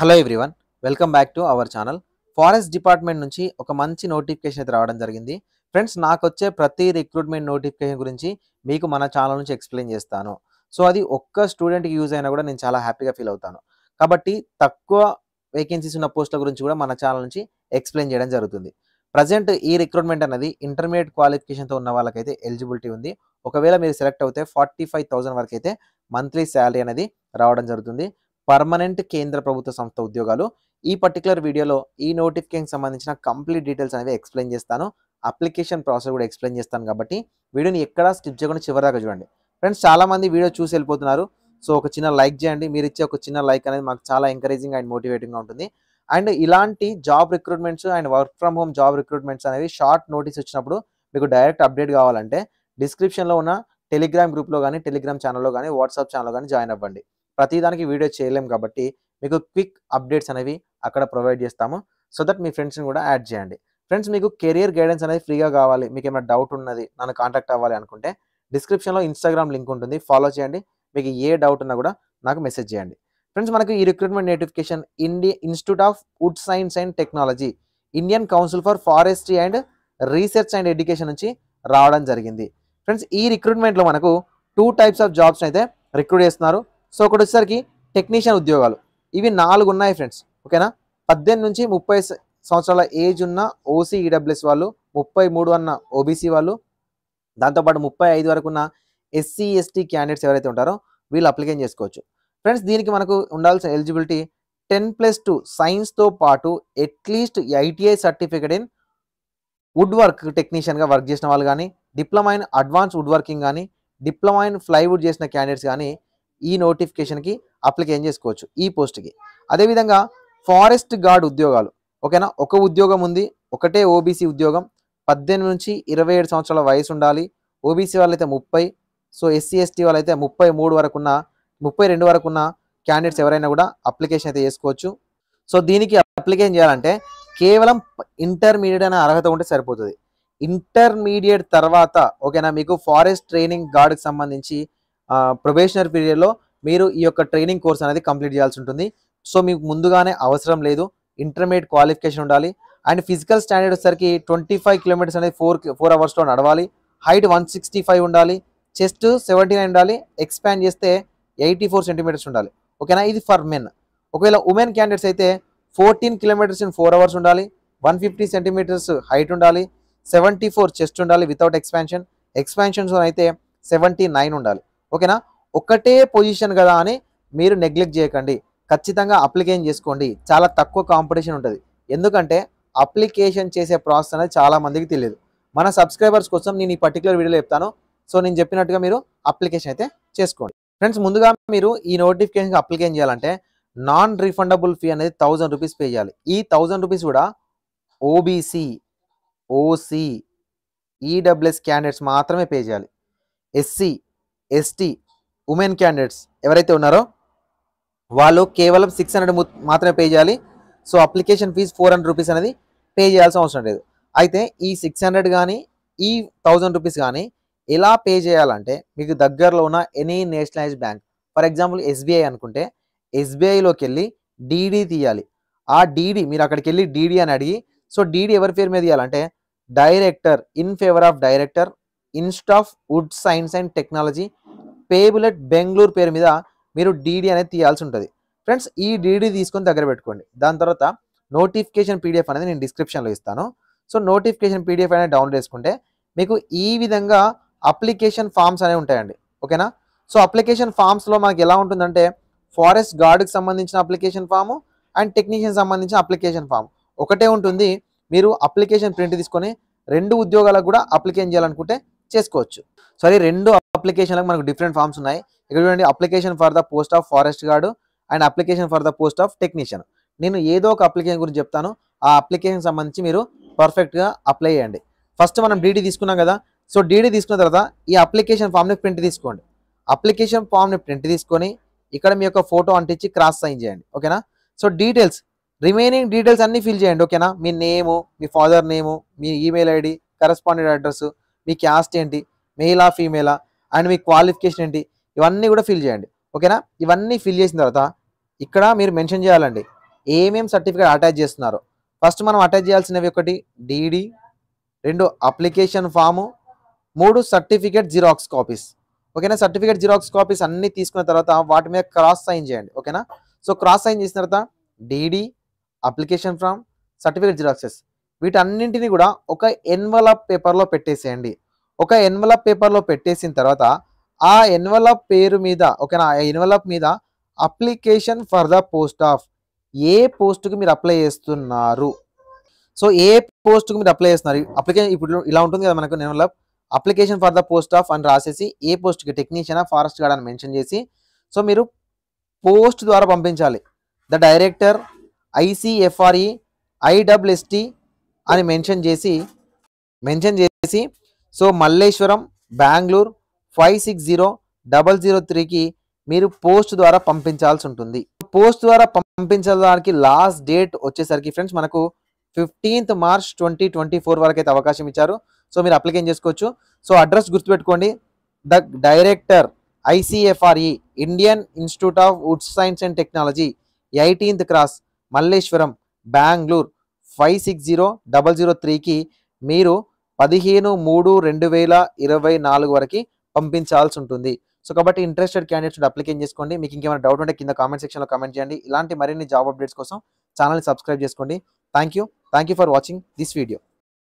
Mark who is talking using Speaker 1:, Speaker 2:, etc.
Speaker 1: Hello everyone, welcome back to our channel. Forest department నుంచి ఒక మంచి నోటిఫికేషన్ అయితే రావడం జరిగింది. ఫ్రెండ్స్, నాకు వచ్చే ప్రతి రిక్రూట్మెంట్ నోటిఫికేషన్ గురించి మీకు మన ఛానల్ నుంచి ఎక్స్ప్లెయిన్ చేస్తాను. సో అది ఒక్క స్టూడెంట్కి యూజ్ అయినా కూడా నేను చాలా హ్యాపీగా ఫీల్ అవుతాను. కాబట్టి తక్కువ వేకెన్సీస్ ఉన్న పోస్టుల గురించి కూడా మన ఛానల్ నుంచి ఎక్స్ప్లెయిన్ చేయడం జరుగుతుంది. ప్రజెంట్ ఈ రిక్రూట్మెంట్ అనేది ఇంటర్మీడియట్ క్వాలిఫికేషన్తో ఉన్న వాళ్ళకైతే ఎలిజిబిలిటీ ఉంది. ఒకవేళ మీరు సెలెక్ట్ అవుతే 45,000 వరకు అయితే మంత్లీ శాలరీ అనేది రావడం జరుగుతుంది. పర్మనెంట్ కేంద్ర ప్రభుత్వ సంస్థ ఉద్యోగాలు. ఈ పర్టికులర్ వీడియోలో ఈ నోటిఫికేషన్ సంబంధించిన కంప్లీట్ డీటెయిల్స్ అనేవి ఎక్స్ప్లెయిన్ చేస్తాను. అప్లికేషన్ ప్రాసెస్ కూడా ఎక్స్ప్లెయిన్ చేస్తాను కాబట్టి వీడియోని ఎక్కడా స్కిప్ చేయకుండా చివరిదాకా చూడండి. ఫ్రెండ్స్, చాలామంది వీడియో చూసి వెళ్ళిపోతున్నారు. సో ఒక చిన్న లైక్ చేయండి. మీరు ఇచ్చే ఒక చిన్న లైక్ అనేది మాకు చాలా ఎంకరేజింగ్ అండ్ మోటివేటింగ్గా ఉంటుంది. అండ్ ఇలాంటి job recruitments and work from home job recruitments అనేవి షార్ట్ నోటీస్ వచ్చినప్పుడు మీకు డైరెక్ట్ అప్డేట్ కావాలంటే డిస్క్రిప్షన్లో ఉన్న టెలిగ్రామ్ గ్రూప్లో కానీ, టెలిగ్రామ్ ఛానల్లో కానీ, వాట్సాప్ ఛానల్లో కానీ జాయిన్ అవ్వండి. ప్రతిదానికి వీడియో చేయలేం కాబట్టి మీకు క్విక్ అప్డేట్స్ అనేవి అక్కడ ప్రొవైడ్ చేస్తాము. సో దట్ మీ ఫ్రెండ్స్ని కూడా యాడ్ చేయండి. ఫ్రెండ్స్, మీకు కెరియర్ గైడెన్స్ అనేది ఫ్రీగా కావాలి, మీకు ఏమైనా డౌట్ ఉన్నది, నన్ను కాంటాక్ట్ అవ్వాలి అనుకుంటే డిస్క్రిప్షన్లో ఇన్స్టాగ్రామ్ లింక్ ఉంటుంది, ఫాలో చేయండి. మీకు ఏ డౌట్ ఉన్నా కూడా నాకు మెసేజ్ చేయండి. ఫ్రెండ్స్, మనకు ఈ recruitment notification institute of Wood Science and technology, Indian council for forestry and research and education నుంచి రావడం జరిగింది. ఫ్రెండ్స్, ఈ రిక్రూట్మెంట్లో మనకు 2 టైప్స్ ఆఫ్ జాబ్స్ అయితే రిక్రూట్ చేస్తున్నారు. సో ఒకటి వచ్చేసరికి టెక్నీషియన్ ఉద్యోగాలు. ఇవి 4 ఉన్నాయి ఫ్రెండ్స్, ఓకేనా. 18 నుంచి 30 సంవత్సరాల ఏజ్ ఉన్న ఓసీ ఈడబ్ల్యూఎస్ వాళ్ళు, 33 అన్న ఓబీసీ వాళ్ళు, దాంతోపాటు 35 వరకు ఉన్న ఎస్సీ ఎస్టీ క్యాండిడేట్స్ ఎవరైతే ఉంటారో వీళ్ళు అప్లికేషన్ చేసుకోవచ్చు. ఫ్రెండ్స్, దీనికి మనకు ఉండాల్సిన ఎలిజిబిలిటీ 10+2 సైన్స్తో పాటు at least ITI certificate in wood work టెక్నీషియన్గా వర్క్ చేసిన వాళ్ళు కానీ, diploma in advance wood working కానీ, డిప్లొమా ఇన్ ఫ్లైవుడ్ చేసిన క్యాండిడేట్స్ కానీ ఈ నోటిఫికేషన్కి అప్లికేషన్ చేసుకోవచ్చు ఈ పోస్ట్కి. అదేవిధంగా ఫారెస్ట్ గార్డ్ ఉద్యోగాలు, ఓకేనా. ఒక ఉద్యోగం ఉంది, ఒకటే ఓబీసీ ఉద్యోగం. 18 నుంచి 27 సంవత్సరాల వయసు ఉండాలి. ఓబీసీ వాళ్ళైతే 30, సో ఎస్సీ ఎస్టీ వాళ్ళైతే 32 వరకు ఉన్న క్యాండిడేట్స్ ఎవరైనా కూడా అప్లికేషన్ అయితే చేసుకోవచ్చు. సో దీనికి అప్లికేషన్ చేయాలంటే కేవలం ఇంటర్మీడియట్ అనే అర్హత ఉంటే సరిపోతుంది. ఇంటర్మీడియట్ తర్వాత, ఓకేనా, మీకు ఫారెస్ట్ ట్రైనింగ్ గార్డ్కి సంబంధించి ప్రొబేషనరీ పీరియడ్లో మీరు ఈ యొక్క ట్రైనింగ్ కోర్స్ అనేది కంప్లీట్ చేయాల్సి ఉంటుంది. సో మీకు ముందుగానే అవసరం లేదు, ఇంటర్మీడియట్ క్వాలిఫికేషన్ ఉండాలి. అండ్ ఫిజికల్ స్టాండర్డ్ వచ్చేసరికి 25 కిలోమీటర్స్ అనేది 4 అవర్స్లో నడవాలి. హైట్ 165 ఉండాలి, చెస్ట్ 79 ఉండాలి, ఎక్స్పాండ్ చేస్తే 84 సెంటీమీటర్స్ ఉండాలి, ఓకేనా. ఇది ఫర్ మెన్. ఒకవేళ ఉమెన్ క్యాండిడేట్స్ అయితే 14 కిలోమీటర్స్ ఇన్ 4 అవర్స్ ఉండాలి, 150 సెంటీమీటర్స్ హైట్ ఉండాలి, 74 చెస్ట్ ఉండాలి వితౌట్ ఎక్స్పాన్షన్స్ అయితే 79 ఉండాలి, ఓకేనా. ఒకటే పొజిషన్ కదా అని మీరు నెగ్లెక్ట్ చేయకండి, ఖచ్చితంగా అప్లికేషన్ చేసుకోండి. చాలా తక్కువ కాంపిటీషన్ ఉంటుంది, ఎందుకంటే అప్లికేషన్ చేసే ప్రాసెస్ అనేది చాలా మందికి తెలియదు. మన సబ్స్క్రైబర్స్ కోసం నేను ఈ పర్టికులర్ వీడియోలో చెప్తాను. సో నేను చెప్పినట్టుగా మీరు అప్లికేషన్ అయితే చేసుకోండి. ఫ్రెండ్స్, ముందుగా మీరు ఈ నోటిఫికేషన్కి అప్లికేషన్ చేయాలంటే నాన్ రీఫండబుల్ ఫీ అనేది 1000 రూపీస్ పే చేయాలి. ఈ 1000 రూపీస్ కూడా ఓబీసీ, ఓసీ, ఈడబ్ల్యూఎస్ క్యాండిడేట్స్ మాత్రమే పే చేయాలి. ఎస్సీ, ఎస్టీ, ఉమెన్ క్యాండిడేట్స్ ఎవరైతే ఉన్నారో వాళ్ళు కేవలం 600 మాత్రమే పే చేయాలి. సో అప్లికేషన్ ఫీజు 400 రూపీస్ అనేది పే చేయాల్సిన అవసరం లేదు. అయితే ఈ 600 కానీ ఈ 1000 రూపీస్ కానీ ఎలా పే చేయాలంటే మీకు దగ్గరలో ఉన్న any nationalised bank, for example SBI అనుకుంటే ఎస్బీఐలోకి వెళ్ళి డీడీ తీయాలి. ఆ డీడీ మీరు అక్కడికి వెళ్ళి డీడీ అని అడిగి, సో డీడీ ఎవరి పేరు మీద తీయాలంటే director in favour of director institute of Wood Science and technology payable at Bengaluru పేరు మీద మీరు డీడీ అనేది తీయాల్సి ఉంటుంది. ఫ్రెండ్స్, ఈ డీడీ తీసుకొని దగ్గర పెట్టుకోండి. దాని తర్వాత నోటిఫికేషన్ పీడిఎఫ్ అనేది నేను డిస్క్రిప్షన్లో ఇస్తాను. సో నోటిఫికేషన్ పీడిఎఫ్ అనేది డౌన్లోడ్ చేసుకుంటే మీకు ఈ విధంగా అప్లికేషన్ ఫామ్స్ అనేవి ఉంటాయండి, ఓకేనా. సో అప్లికేషన్ ఫామ్స్లో మనకి ఎలా ఉంటుందంటే ఫారెస్ట్ గార్డ్కి సంబంధించిన అప్లికేషన్ ఫాము అండ్ టెక్నీషియన్ సంబంధించిన అప్లికేషన్ ఫామ్ ఒకటే ఉంటుంది. మీరు అప్లికేషన్ ప్రింట్ తీసుకొని 2 ఉద్యోగాలకు కూడా అప్లికేషన్ చేయాలనుకుంటే చేసుకోవచ్చు. సరే, 2 అప్లికేషన్లకు మనకు డిఫరెంట్ ఫామ్స్ ఉన్నాయి. ఇక్కడ చూడండి, application for the post of forest gourd and application for the post of technician. నేను ఏదో ఒక అప్లికేషన్ గురించి చెప్తాను, ఆ అప్లికేషన్ సంబంధించి మీరు పర్ఫెక్ట్గా అప్లై చేయండి. ఫస్ట్ మనం డీడీ తీసుకున్నాం కదా, సో డీడీ తీసుకున్న తర్వాత ఈ అప్లికేషన్ ఫామ్ని ప్రింట్ తీసుకోండి. అప్లికేషన్ ఫామ్ని ప్రింట్ తీసుకొని ఇక్కడ మీ యొక్క ఫోటో అంటించి క్రాస్ సైన్ చేయండి, ఓకేనా. సో రిమైనింగ్ డీటెయిల్స్ అన్నీ ఫిల్ చేయండి, ఓకేనా. మీ నేము, మీ ఫాదర్ నేము, మీ ఈమెయిల్ ఐడి, కరెస్పాండెంట్ అడ్రస్, మీ క్యాస్ట్ ఏంటి, మెయిలా ఫీమేలా, అండ్ మీ క్వాలిఫికేషన్ ఏంటి, ఇవన్నీ కూడా ఫిల్ చేయండి, ఓకేనా. ఇవన్నీ ఫిల్ చేసిన తర్వాత ఇక్కడ మీరు మెన్షన్ చేయాలండి ఏమేం సర్టిఫికేట్ అటాచ్ చేస్తున్నారు. ఫస్ట్ మనం అటాచ్ చేయాల్సినవి ఒకటి DD, 2 application form, 3 certificate xerox copies. ఓకేనా. సర్టిఫికేట్ జిరాక్స్ కాపీస్ అన్నీ తీసుకున్న తర్వాత వాటి మీద క్రాస్ సైన్ చేయండి. ఓకేనా. సో క్రాస్ సైన్ చేసిన తర్వాత DD, application form, certificate xeroxes వీటన్నింటినీ కూడా ఒక ఎన్వలప్ పేపర్లో పెట్టేసేయండి. ఒక ఎన్వలప్ పేపర్లో పెట్టేసిన తర్వాత ఆ ఎన్వలప్ పేరు మీద ఓకేనా, ఆ ఎన్వలప్ మీద application for the post of a పోస్ట్కి మీరు అప్లై చేస్తున్నారు. సో ఏ పోస్ట్కి మీరు అప్లై చేస్తున్నారు అప్లికేషన్ ఇప్పుడు ఇలా ఉంటుంది కదా మనకు envelope. Application for the post of అని రాసేసి ఏ పోస్ట్కి టెక్నీషియనా ఫారెస్ట్ గార్డ్ అని మెన్షన్ చేసి సో మీరు పోస్ట్ ద్వారా పంపించాలి. ద డైరెక్టర్ ICFRE ISST అని మెన్షన్ చేసి సో మల్లేశ్వరం బెంగళూరు 560003కి మీరు పోస్ట్ ద్వారా పంపించాల్సి ఉంటుంది. పోస్ట్ ద్వారా పంపించడానికి లాస్ట్ డేట్ వచ్చేసరికి ఫ్రెండ్స్ మనకు 15th March 2024 వరకు అయితే అవకాశం ఇచ్చారు. సో మీరు అప్లికేషన్ చేసుకోవచ్చు. సో అడ్రస్ గుర్తుపెట్టుకోండి. The director ICFRE Indian Institute of Wood Science and Technology 18th cross Malleshwaram Bengaluru 560003కి మీరు 15/3/2024 వరకు పంపించాల్సి ఉంటుంది. సో కాబట్టి ఇంట్రెస్టెడ్ క్యాండిడేట్స్ అప్లికేషన్ చేసుకోండి. మీకు ఇంకేమైనా డౌట్ ఉంటే కింద కామెంట్ సెక్షన్లో కామెంట్ చేయండి. ఇలాంటి మరిన్ని జాబ్ అప్డేట్స్ కోసం ఛానల్ని సబ్స్క్రైబ్ చేసుకోండి. Thank you for watching this video.